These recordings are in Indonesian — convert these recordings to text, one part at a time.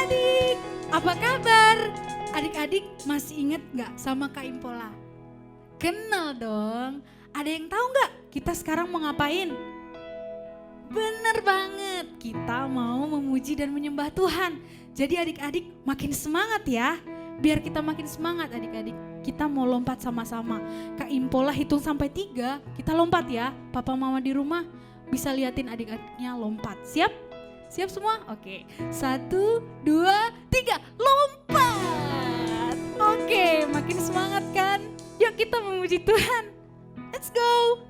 adik-adik, apa kabar? Adik-adik masih inget gak sama Kak Impola? Kenal dong. Ada yang tahu gak kita sekarang mau ngapain? Bener banget, kita mau memuji dan menyembah Tuhan. Jadi adik-adik makin semangat ya. Biar kita makin semangat adik-adik, kita mau lompat sama-sama. Kak Impola hitung sampai 3, kita lompat ya. Papa mama di rumah bisa liatin adik-adiknya lompat. Siap? Siap semua? Oke. 1, 2, 3, lompat. Oke, makin semangat kan? Yuk kita memuji Tuhan. Let's go.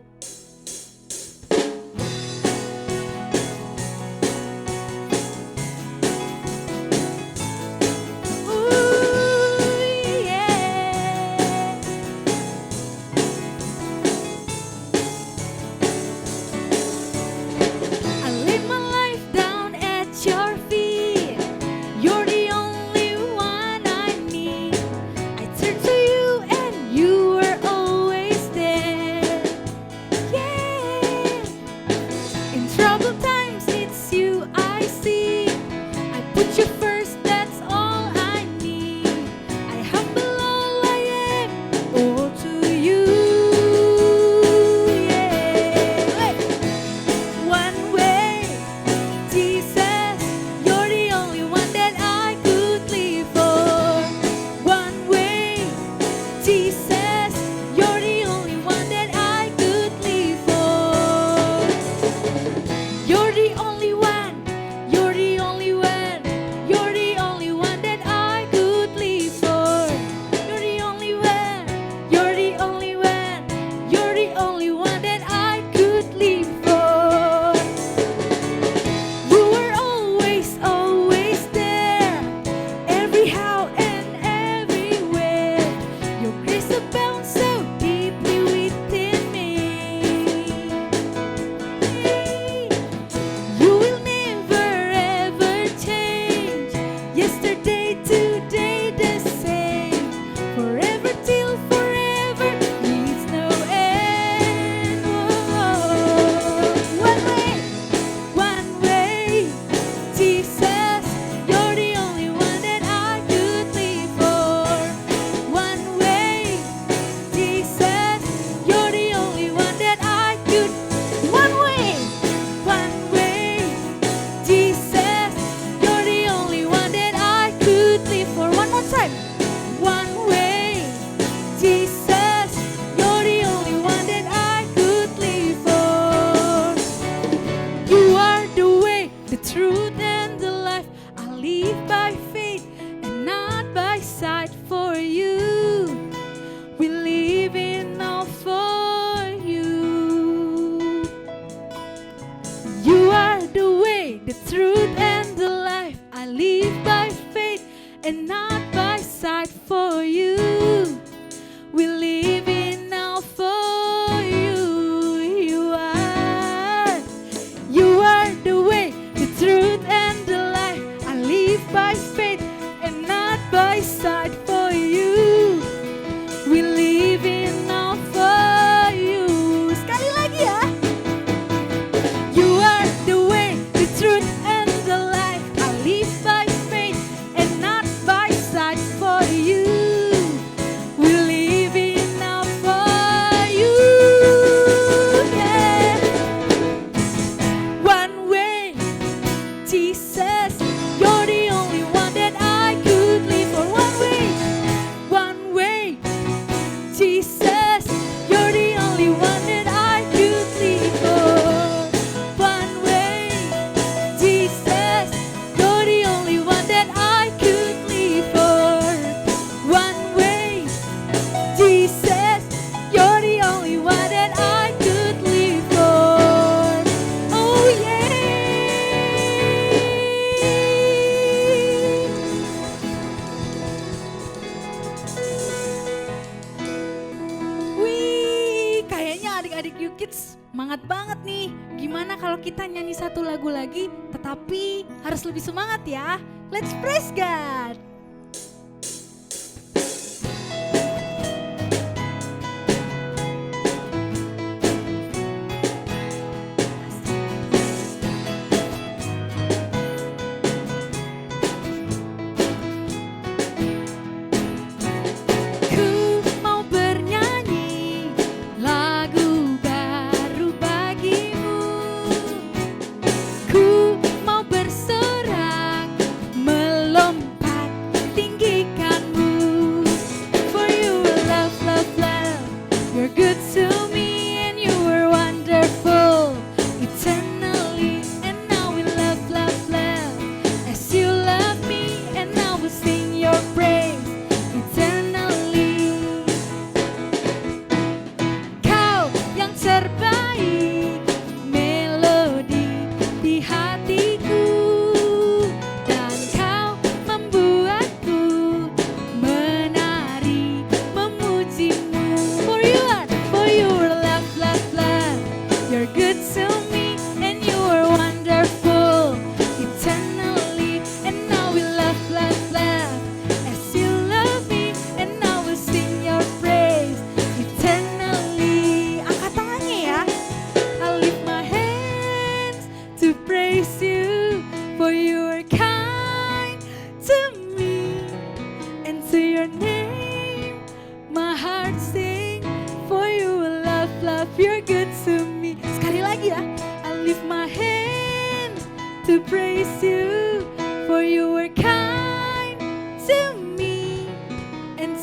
Semangat banget nih. Gimana kalau kita nyanyi satu lagu lagi tetapi harus lebih semangat ya. Let's praise God.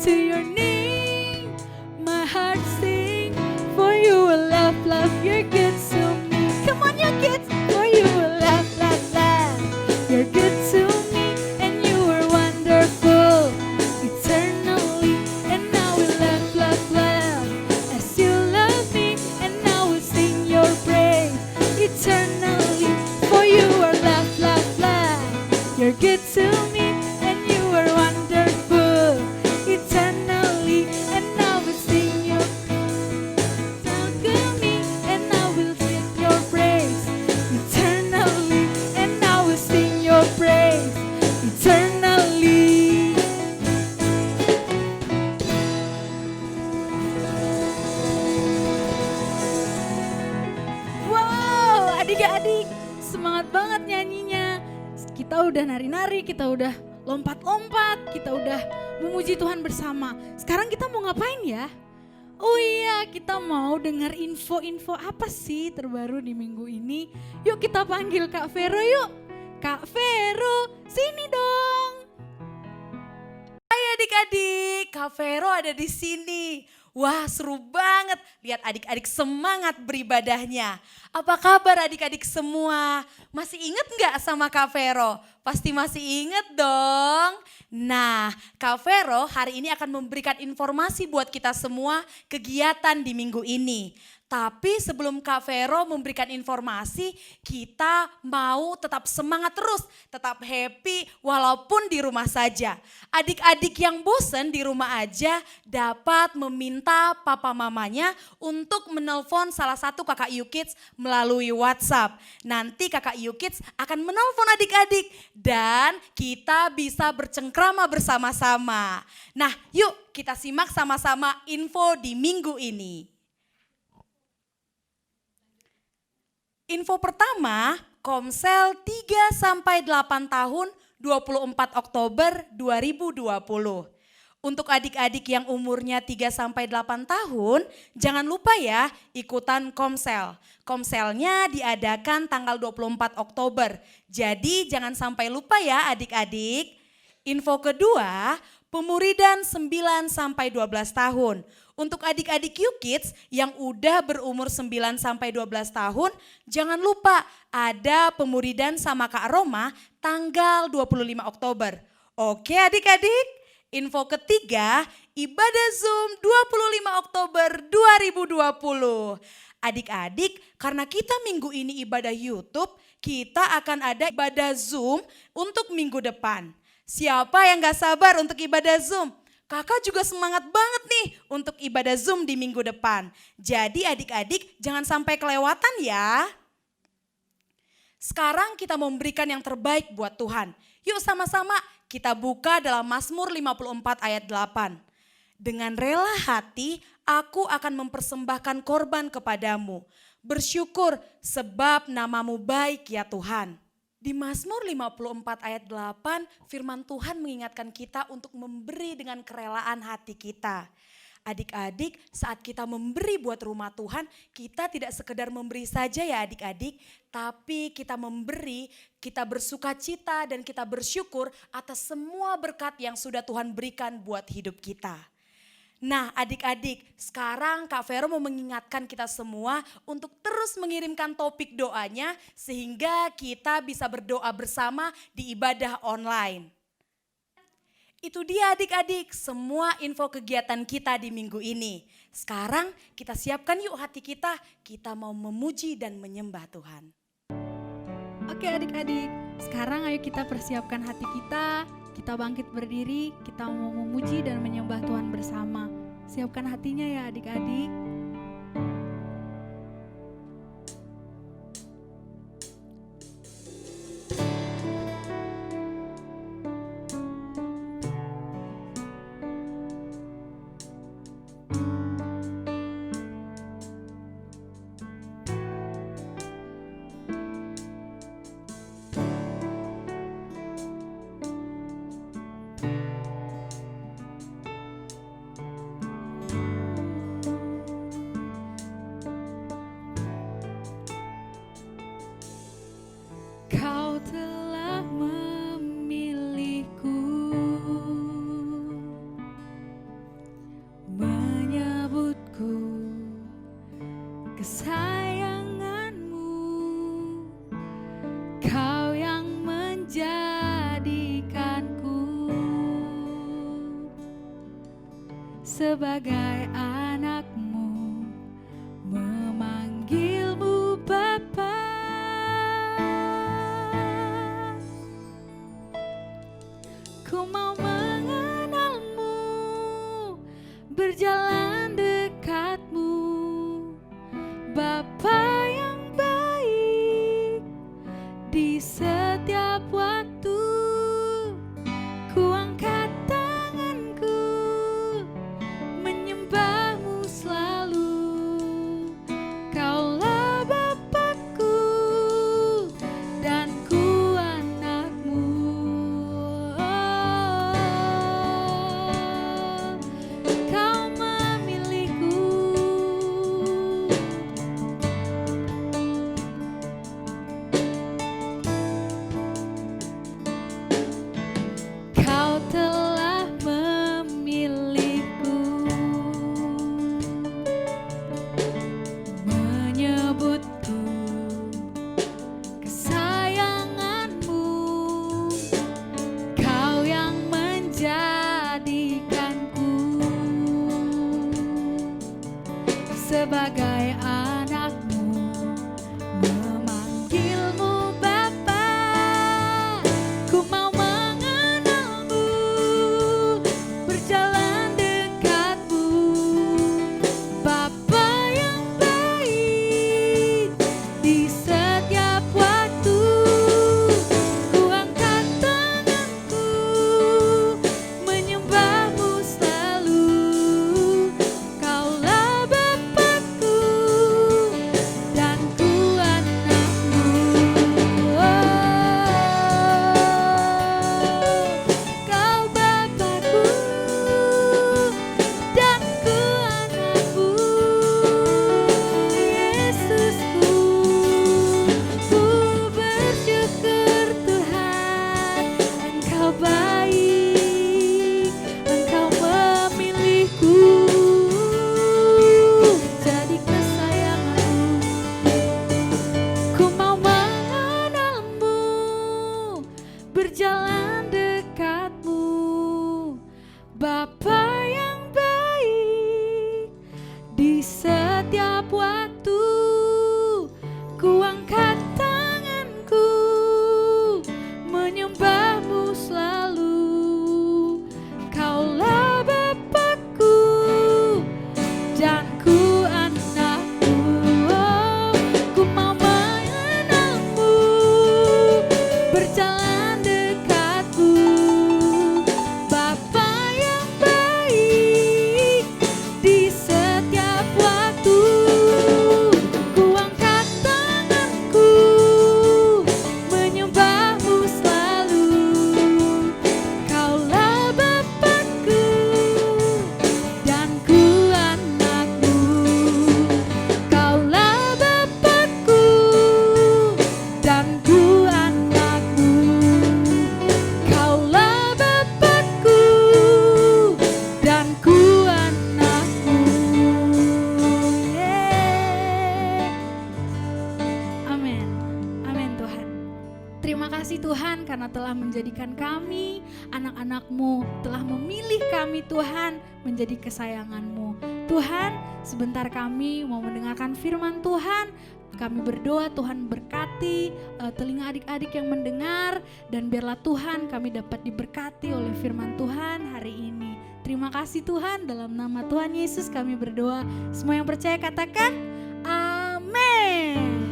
to your name. My heart sing for you will laugh, laugh. You're good to me. Come on, you kids. For you will laugh, laugh, laugh. You're good to me, and you are wonderful eternally. And now we laugh, laugh, laugh as you love me. And now we sing your praise eternally. For you are laugh, laugh, laugh. You're good to me, and you are wonderful eternally. And now we sing your down to me, and now we'll sing your praise eternally. And now we sing your praise eternally. Wow, adik-adik, semangat banget nyanyinya. Kita udah nari-nari, kita udah lompat-lompat, kita udah memuji Tuhan bersama. Sekarang kita mau ngapain ya? Oh iya, kita mau dengar info-info apa sih terbaru di minggu ini. Yuk kita panggil Kak Vero yuk. Kak Vero, sini dong. Hai adik-adik, Kak Vero ada di sini. Wah, seru banget lihat adik-adik semangat beribadahnya. Apa kabar adik-adik semua? Masih inget gak sama Kak Vero? Pasti masih inget dong. Nah, Kak Vero hari ini akan memberikan informasi buat kita semua kegiatan di minggu ini. Tapi sebelum Kak Vero memberikan informasi, kita mau tetap semangat terus, tetap happy walaupun di rumah saja. Adik-adik yang bosen di rumah aja dapat meminta papa mamanya untuk menelpon salah satu kakak YouKids melalui WhatsApp. Nanti kakak YouKids akan menelpon adik-adik dan kita bisa bercengkrama bersama-sama. Nah, yuk kita simak sama-sama info di minggu ini. Info pertama, Komsel 3-8 tahun 24 Oktober 2020. Untuk adik-adik yang umurnya 3-8 tahun, jangan lupa ya ikutan Komsel. Komselnya diadakan tanggal 24 Oktober, jadi jangan sampai lupa ya adik-adik. Info kedua, pemuridan 9-12 tahun. Untuk adik-adik YouKids yang udah berumur 9-12 tahun, jangan lupa ada pemuridan sama Kak Roma tanggal 25 Oktober. Oke adik-adik, info ketiga, ibadah Zoom 25 Oktober 2020. Adik-adik, karena kita minggu ini ibadah YouTube, kita akan ada ibadah Zoom untuk minggu depan. Siapa yang gak sabar untuk ibadah Zoom? Kakak juga semangat banget nih untuk ibadah Zoom di minggu depan. Jadi adik-adik jangan sampai kelewatan ya. Sekarang kita memberikan yang terbaik buat Tuhan. Yuk sama-sama kita buka dalam Mazmur 54 ayat 8. Dengan rela hati aku akan mempersembahkan korban kepadamu. Bersyukur sebab namamu baik ya Tuhan. Di Mazmur 54 ayat 8 firman Tuhan mengingatkan kita untuk memberi dengan kerelaan hati kita. Adik-adik saat kita memberi buat rumah Tuhan kita tidak sekedar memberi saja ya adik-adik. Tapi kita memberi, kita bersuka cita dan kita bersyukur atas semua berkat yang sudah Tuhan berikan buat hidup kita. Nah adik-adik sekarang Kak Vero mau mengingatkan kita semua untuk terus mengirimkan topik doanya sehingga kita bisa berdoa bersama di ibadah online. Itu dia adik-adik semua info kegiatan kita di minggu ini. Sekarang kita siapkan yuk hati kita mau memuji dan menyembah Tuhan. Oke adik-adik, sekarang ayo kita persiapkan hati kita bangkit berdiri, kita mau memuji dan menyembah Tuhan bersama. Siapkan hatinya ya adik-adik. sebagai anakmu, memanggilmu Bapa. Ku mau mengenalmu, berjalan dekatmu, Bapa yang baik di setiap waktu. Ku angkat tanganku, menyembahmu selalu. Kaulah Bapakku dan ku anakmu. Kau memilihku. Kau telah memilihku, menyebutku kesayanganmu. Kau yang menjadikanku sebagai anakmu, memanggilmu Bapa. Ku mau mengenalmu, berjalan dekatmu, Bapa yang baik di setiap waktu. Ku angkat tanganku, menyembahmu selalu. Kaulah Bapakku dan ku anakmu. Kau Bapakku dan ku anakmu. Yesusku, ku bersyukur Tuhan, Engkau baik, Engkau memilihku jadi kesayanganmu. Ku mau mengenalmu, berjalan dekatmu, Bapa yang baik di setiap waktu. Ku angkat tanganku, menyembahmu selalu. Kaulah Bapakku dan ku anakmu. Ku mau mengenalmu, berjalan dekatmu, Bapa yang baik di setiap waktu. Ku angkat tanganku, menyembahmu selalu. Kaulah Bapakku dan ku anakmu. Kaulah Bapakku dan ku anakmu. Kaulah Bapakku dan ku anakmu. Amin. Amin Tuhan. Terima kasih Tuhan karena telah menjadikan kami anak-anak-Mu, telah memilih kami Tuhan menjadi kesayangan-Mu. Tuhan, sebentar kami mau mendengarkan firman Tuhan. Kami berdoa Tuhan berkati telinga adik-adik yang mendengar, dan biarlah Tuhan kami dapat diberkati oleh firman Tuhan hari ini. Terima kasih Tuhan, dalam nama Tuhan Yesus kami berdoa. Semua yang percaya katakan amin.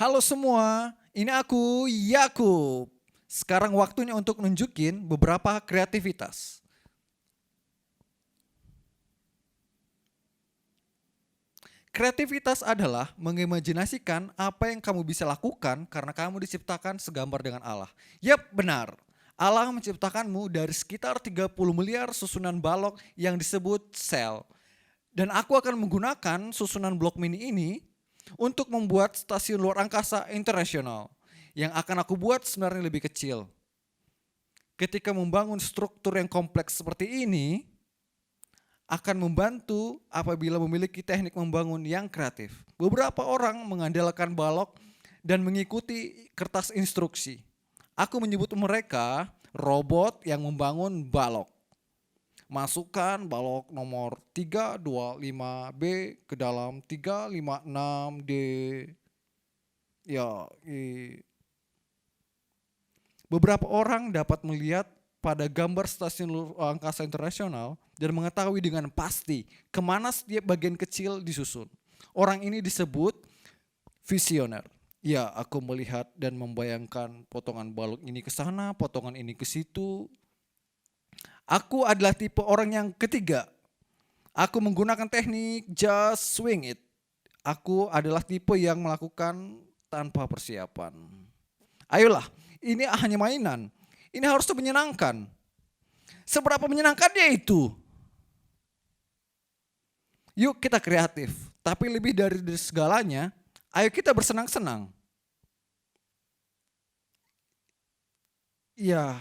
Halo semua, ini aku Yakub. Sekarang waktunya untuk nunjukin beberapa kreativitas. Kreativitas adalah mengimajinasikan apa yang kamu bisa lakukan karena kamu diciptakan segambar dengan Allah. Yap, benar. Allah menciptakanmu dari sekitar 30 miliar susunan balok yang disebut sel. Dan aku akan menggunakan susunan blok mini ini untuk membuat stasiun luar angkasa internasional yang akan aku buat sebenarnya lebih kecil. Ketika membangun struktur yang kompleks seperti ini, akan membantu apabila memiliki teknik membangun yang kreatif. Beberapa orang mengandalkan balok dan mengikuti kertas instruksi. Aku menyebut mereka robot yang membangun balok. Masukkan balok nomor 325B ke dalam 356D. Beberapa orang dapat melihat pada gambar stasiun luar angkasa internasional dan mengetahui dengan pasti kemana setiap bagian kecil disusun. Orang ini disebut visioner. Ya, aku melihat dan membayangkan potongan balok ini ke sana, potongan ini ke situ. Aku adalah tipe orang yang ketiga. Aku menggunakan teknik just swing it. Aku adalah tipe yang melakukan tanpa persiapan. Ayolah, ini hanya mainan. Ini harus menyenangkan. Seberapa menyenangkannya itu? Yuk kita kreatif. Tapi lebih dari segalanya, ayo kita bersenang-senang. Ya,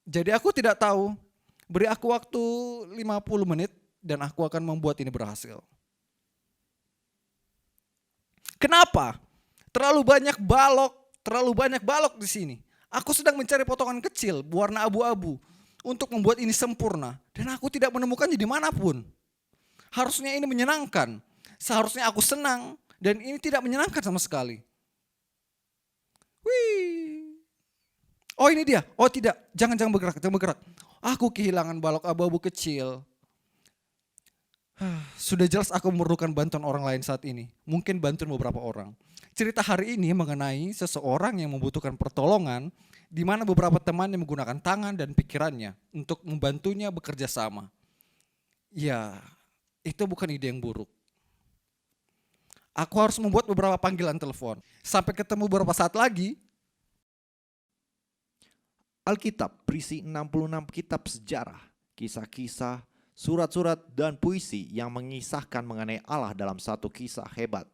jadi aku tidak tahu. Beri aku waktu 50 menit dan aku akan membuat ini berhasil. Kenapa? Terlalu banyak balok di sini. Aku sedang mencari potongan kecil berwarna abu-abu untuk membuat ini sempurna dan aku tidak menemukannya dimanapun. Harusnya ini menyenangkan. Seharusnya aku senang dan ini tidak menyenangkan sama sekali. Wih. Oh ini dia. Oh tidak, jangan bergerak. Aku kehilangan balok abu-abu kecil. Sudah jelas aku memerlukan bantuan orang lain saat ini. Mungkin bantuan beberapa orang. Cerita hari ini mengenai seseorang yang membutuhkan pertolongan di mana beberapa temannya menggunakan tangan dan pikirannya untuk membantunya bekerja sama. Ya, itu bukan ide yang buruk. Aku harus membuat beberapa panggilan telepon. Sampai ketemu beberapa saat lagi. Alkitab berisi 66 kitab sejarah, kisah-kisah, surat-surat, dan puisi yang mengisahkan mengenai Allah dalam satu kisah hebat.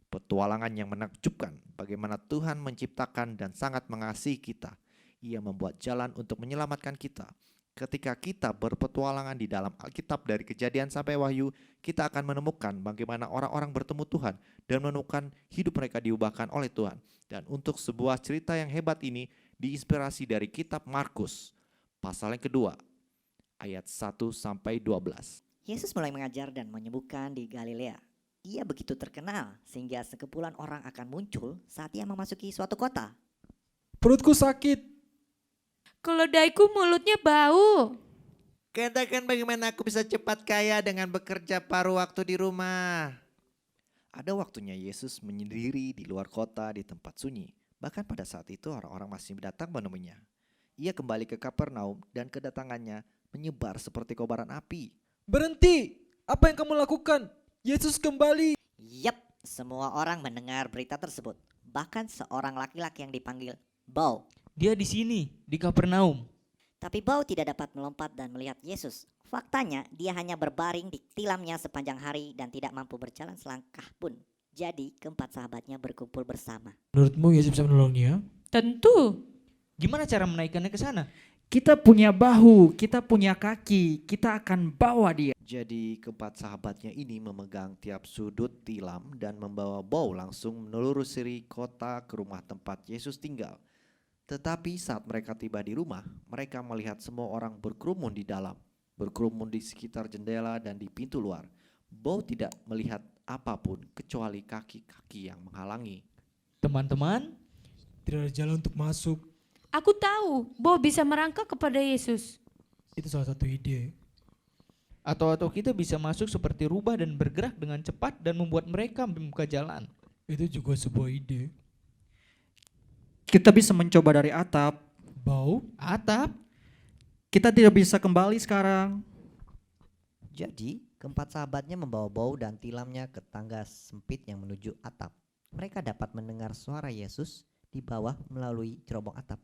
Petualangan yang menakjubkan bagaimana Tuhan menciptakan dan sangat mengasihi kita. Ia membuat jalan untuk menyelamatkan kita. Ketika kita berpetualangan di dalam Alkitab dari Kejadian sampai Wahyu, kita akan menemukan bagaimana orang-orang bertemu Tuhan dan menemukan hidup mereka diubahkan oleh Tuhan. Dan untuk sebuah cerita yang hebat ini diinspirasi dari kitab Markus, pasal yang kedua, ayat 1-12. Yesus mulai mengajar dan menyembuhkan di Galilea. Ia begitu terkenal sehingga sekumpulan orang akan muncul saat ia memasuki suatu kota. Perutku sakit. Keledaiku mulutnya bau. Katakan bagaimana aku bisa cepat kaya dengan bekerja paruh waktu di rumah. Ada waktunya Yesus menyendiri di luar kota di tempat sunyi. Bahkan pada saat itu orang-orang masih datang menemuinya. Ia kembali ke Kapernaum dan kedatangannya menyebar seperti kobaran api. Berhenti, apa yang kamu lakukan? Yesus kembali. Yap, semua orang mendengar berita tersebut. Bahkan seorang laki-laki yang dipanggil Bau. Dia di sini, di Kapernaum. Tapi Bau tidak dapat melompat dan melihat Yesus. Faktanya dia hanya berbaring di tilamnya sepanjang hari dan tidak mampu berjalan selangkah pun. Jadi keempat sahabatnya berkumpul bersama. Menurutmu Yesus bisa menolong dia? Tentu. Gimana cara menaikkannya ke sana? Kita punya bahu, kita punya kaki, kita akan bawa dia. Jadi keempat sahabatnya ini memegang tiap sudut tilam dan membawa Bau langsung menelusuri kota ke rumah tempat Yesus tinggal. Tetapi saat mereka tiba di rumah, mereka melihat semua orang berkerumun di dalam, berkerumun di sekitar jendela dan di pintu luar. Bau tidak melihat apapun kecuali kaki-kaki yang menghalangi. Teman-teman, Tidak ada jalan untuk masuk. Aku tahu bahwa bisa merangkak kepada Yesus. Itu salah satu ide. atau kita bisa masuk seperti rubah dan bergerak dengan cepat dan membuat mereka membuka jalan. Itu juga sebuah ide. Kita bisa mencoba dari atap. Bau? Atap? Kita tidak bisa kembali sekarang. Jadi, keempat sahabatnya membawa Bau dan tilamnya ke tangga sempit yang menuju atap. Mereka dapat mendengar suara Yesus di bawah melalui cerobong atap.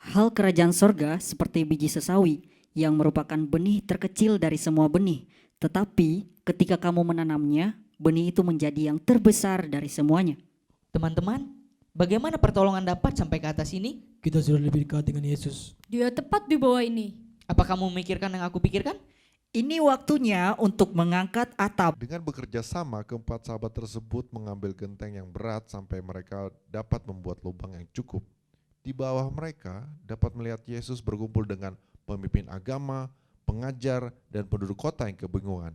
Hal kerajaan sorga seperti biji sesawi yang merupakan benih terkecil dari semua benih. Tetapi ketika kamu menanamnya, benih itu menjadi yang terbesar dari semuanya. Teman-teman, bagaimana pertolongan dapat sampai ke atas ini? Kita sudah lebih dekat dengan Yesus. Dia tepat di bawah ini. Apa kamu memikirkan yang aku pikirkan? Ini waktunya untuk mengangkat atap. Dengan bekerja sama, keempat sahabat tersebut mengambil genteng yang berat sampai mereka dapat membuat lubang yang cukup. Di bawah mereka dapat melihat Yesus berkumpul dengan pemimpin agama, pengajar, dan penduduk kota yang kebingungan.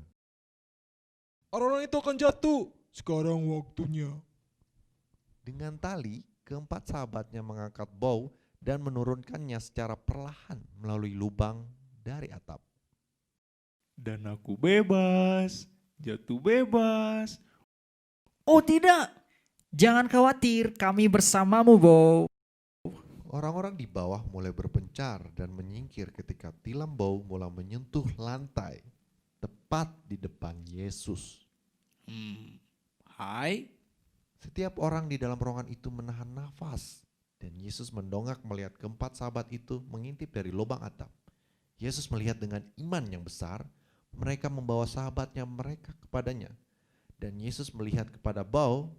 Orang-orang itu akan jatuh. Sekarang waktunya. Dengan tali, keempat sahabatnya mengangkat bau dan menurunkannya secara perlahan melalui lubang dari atap. Dan aku bebas, jatuh bebas. Oh tidak, jangan khawatir, kami bersamamu, Bo. Orang-orang di bawah mulai berpencar dan menyingkir ketika tilam bau mulai menyentuh lantai, tepat di depan Yesus. Hai, Setiap orang di dalam ruangan itu menahan nafas, dan Yesus mendongak melihat keempat sahabat itu mengintip dari lubang atap. Yesus melihat dengan iman yang besar, mereka membawa sahabatnya mereka kepadanya. Dan Yesus melihat kepada bau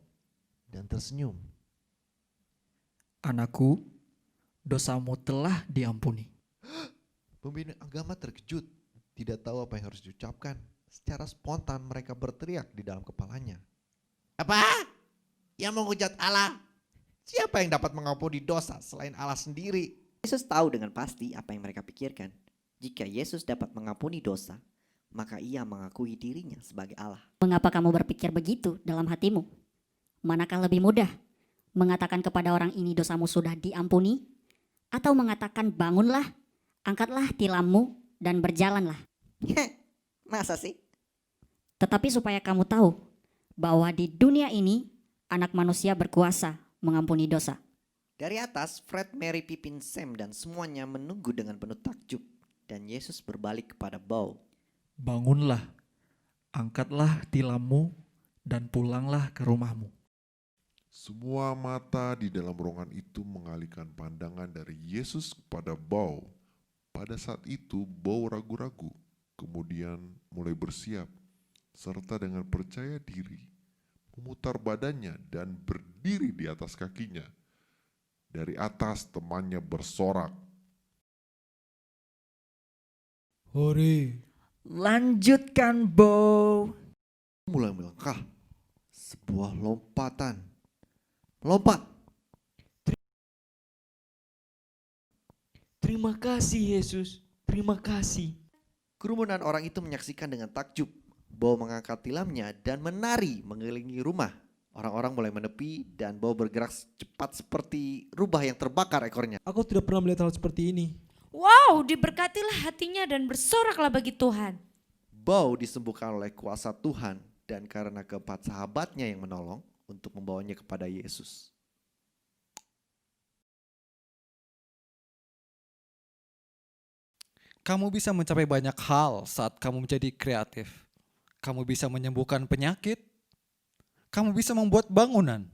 dan tersenyum. Anakku, dosamu telah diampuni. Pemimpin agama terkejut, tidak tahu apa yang harus diucapkan. Secara spontan mereka berteriak di dalam kepalanya. Apa? Yang menghujat Allah? Siapa yang dapat mengampuni dosa selain Allah sendiri? Yesus tahu dengan pasti apa yang mereka pikirkan. Jika Yesus dapat mengampuni dosa, maka ia mengakui dirinya sebagai Allah. Mengapa kamu berpikir begitu dalam hatimu? Manakah lebih mudah? Mengatakan kepada orang ini dosamu sudah diampuni? Atau mengatakan bangunlah, angkatlah tilammu dan berjalanlah? Masa sih? Tetapi supaya kamu tahu bahwa di dunia ini anak manusia berkuasa mengampuni dosa. Dari atas, Fred, Mary, Pippin, Sam, dan semuanya menunggu dengan penuh takjub. Dan Yesus berbalik kepada bau. Bangunlah, angkatlah tilammu, dan pulanglah ke rumahmu. Semua mata di dalam ruangan itu mengalihkan pandangan dari Yesus kepada bau. Pada saat itu bau ragu-ragu, kemudian mulai bersiap, serta dengan percaya diri, memutar badannya dan berdiri di atas kakinya. Dari atas temannya bersorak. Hore. Lanjutkan, Bo. Mulai melangkah. Sebuah lompatan. Melompat. terima kasih Yesus, terima kasih. Kerumunan orang itu menyaksikan dengan takjub. Bau mengangkat tilamnya dan menari mengelilingi rumah. Orang-orang mulai menepi dan Bau bergerak cepat seperti rubah yang terbakar ekornya. Aku tidak pernah melihat hal seperti ini. Wow, diberkatilah hatinya dan bersoraklah bagi Tuhan. Bau disembuhkan oleh kuasa Tuhan dan karena keempat sahabatnya yang menolong untuk membawanya kepada Yesus. Kamu bisa mencapai banyak hal saat kamu menjadi kreatif. Kamu bisa menyembuhkan penyakit. Kamu bisa membuat bangunan.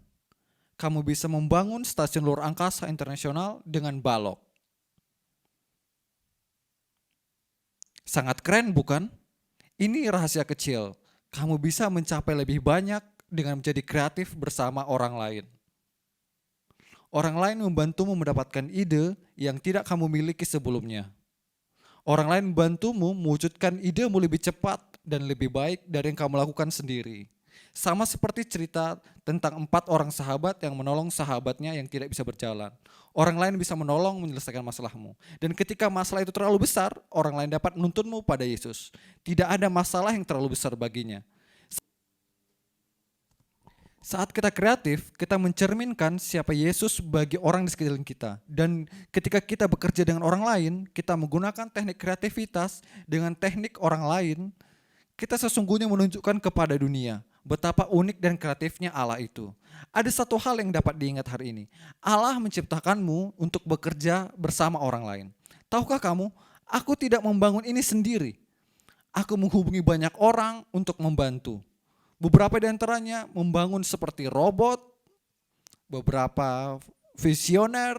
Kamu bisa membangun stasiun luar angkasa internasional dengan balok. Sangat keren bukan? Ini rahasia kecil. Kamu bisa mencapai lebih banyak dengan menjadi kreatif bersama orang lain. Orang lain membantumu mendapatkan ide yang tidak kamu miliki sebelumnya. Orang lain membantumu mewujudkan idemu lebih cepat dan lebih baik dari yang kamu lakukan sendiri. Sama seperti cerita tentang 4 orang sahabat yang menolong sahabatnya yang tidak bisa berjalan. Orang lain bisa menolong menyelesaikan masalahmu. Dan ketika masalah itu terlalu besar, orang lain dapat menuntunmu pada Yesus. Tidak ada masalah yang terlalu besar baginya. Saat kita kreatif, kita mencerminkan siapa Yesus bagi orang di sekeliling kita. Dan ketika kita bekerja dengan orang lain, kita menggunakan teknik kreativitas dengan teknik orang lain, kita sesungguhnya menunjukkan kepada dunia betapa unik dan kreatifnya Allah itu. Ada satu hal yang dapat diingat hari ini. Allah menciptakanmu untuk bekerja bersama orang lain. Tahukah kamu, aku tidak membangun ini sendiri. Aku menghubungi banyak orang untuk membantu. Beberapa di antaranya membangun seperti robot, beberapa visioner,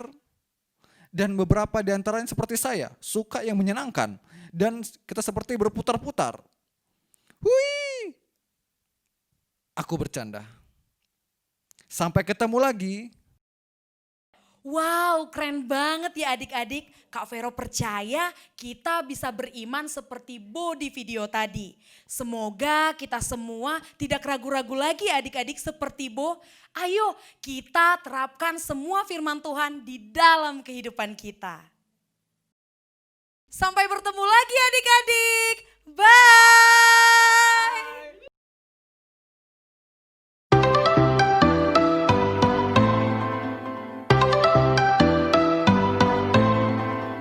dan beberapa di antaranya seperti saya, suka yang menyenangkan. Dan kita seperti berputar-putar. Hui, aku bercanda. Sampai ketemu lagi. Wow, keren banget ya adik-adik. Kak Vero percaya kita bisa beriman seperti Bo di video tadi. Semoga kita semua tidak ragu-ragu lagi adik-adik seperti Bo. Ayo kita terapkan semua firman Tuhan di dalam kehidupan kita. Sampai bertemu lagi adik-adik. Bye.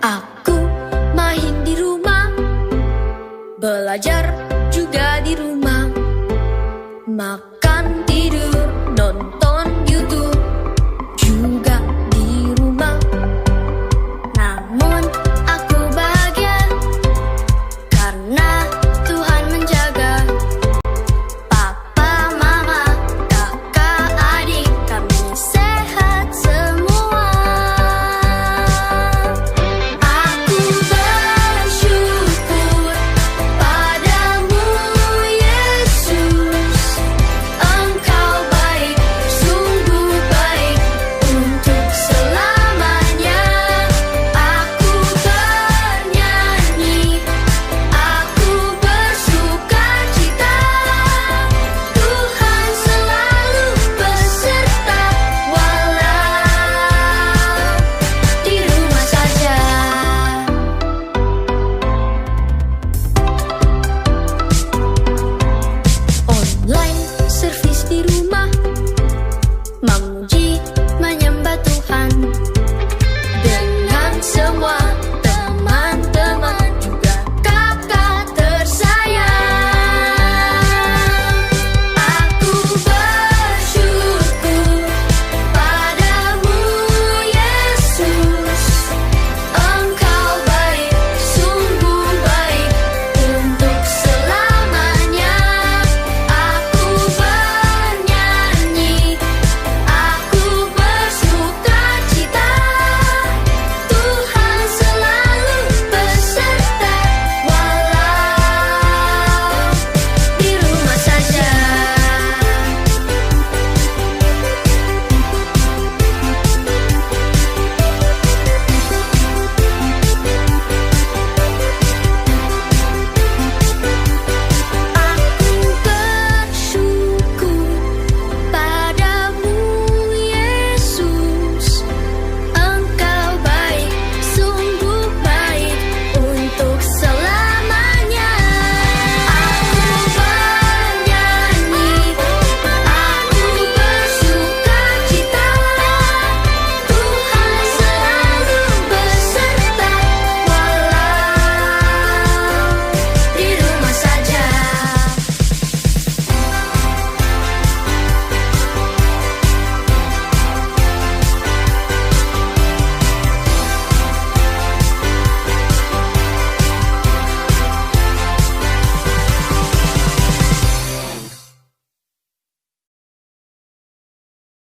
Aku main di rumah, belajar juga di rumah.